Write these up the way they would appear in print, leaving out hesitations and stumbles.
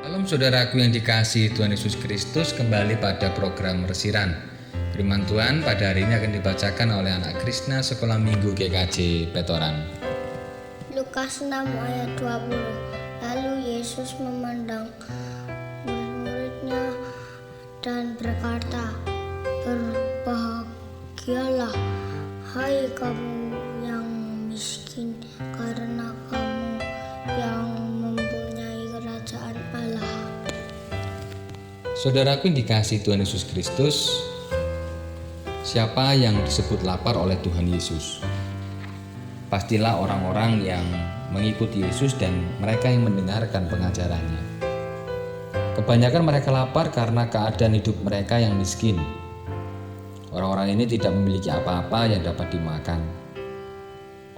Shalom saudaraku yang dikasihi Tuhan Yesus Kristus, kembali pada program Resiran. Firman Tuhan pada hari ini akan dibacakan oleh anak Krishna Sekolah Minggu GKJ Petoran. Lukas 6 ayat 20. Lalu Yesus memandang murid-muridnya dan berkata, "Berbahagialah, hai kamu yang miskin, karena kamu yang mempunyai kerajaan Allah." Saudaraku yang dikasihi Tuhan Yesus Kristus, siapa yang disebut lapar oleh Tuhan Yesus? Pastilah orang-orang yang mengikuti Yesus dan mereka yang mendengarkan pengajarannya. Kebanyakan mereka lapar karena keadaan hidup mereka yang miskin. Orang-orang ini tidak memiliki apa-apa yang dapat dimakan.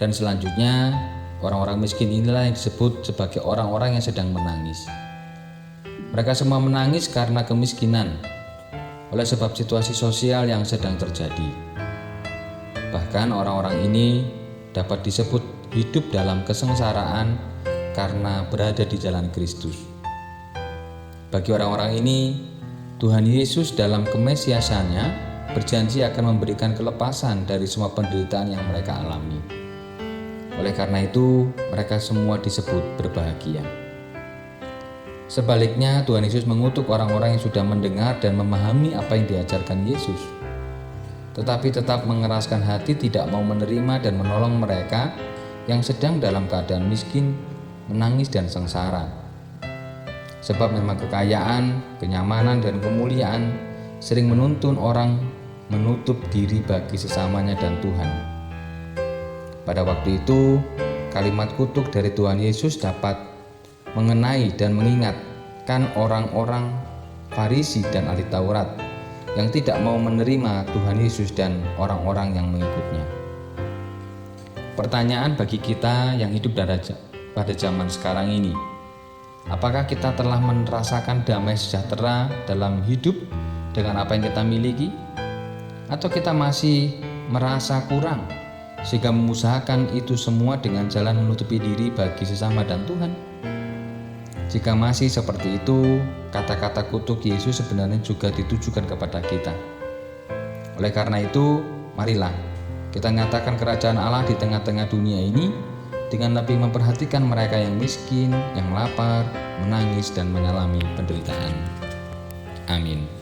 Dan selanjutnya, orang-orang miskin inilah yang disebut sebagai orang-orang yang sedang menangis. Mereka semua menangis karena kemiskinan, oleh sebab situasi sosial yang sedang terjadi. Bahkan orang-orang ini dapat disebut hidup dalam kesengsaraan karena berada di jalan Kristus. Bagi orang-orang ini, Tuhan Yesus dalam kemesiasannya berjanji akan memberikan kelepasan dari semua penderitaan yang mereka alami. Oleh karena itu, mereka semua disebut berbahagia. Sebaliknya, Tuhan Yesus mengutuk orang-orang yang sudah mendengar dan memahami apa yang diajarkan Yesus, tetapi tetap mengeraskan hati, tidak mau menerima dan menolong mereka yang sedang dalam keadaan miskin, menangis dan sengsara. Sebab memang kekayaan, kenyamanan dan kemuliaan sering menuntun orang menutup diri bagi sesamanya dan Tuhan. Pada waktu itu, kalimat kutuk dari Tuhan Yesus dapat mengenai dan mengingatkan orang-orang Farisi dan ahli Taurat yang tidak mau menerima Tuhan Yesus dan orang-orang yang mengikutnya. Pertanyaan bagi kita yang hidup pada zaman sekarang ini, apakah kita telah merasakan damai sejahtera dalam hidup dengan apa yang kita miliki? Atau kita masih merasa kurang sehingga mengusahakan itu semua dengan jalan menutupi diri bagi sesama dan Tuhan? Jika masih seperti itu, kata-kata kutuk Yesus sebenarnya juga ditujukan kepada kita. Oleh karena itu, marilah kita nyatakan kerajaan Allah di tengah-tengah dunia ini dengan lebih memperhatikan mereka yang miskin, yang lapar, menangis, dan mengalami penderitaan. Amin.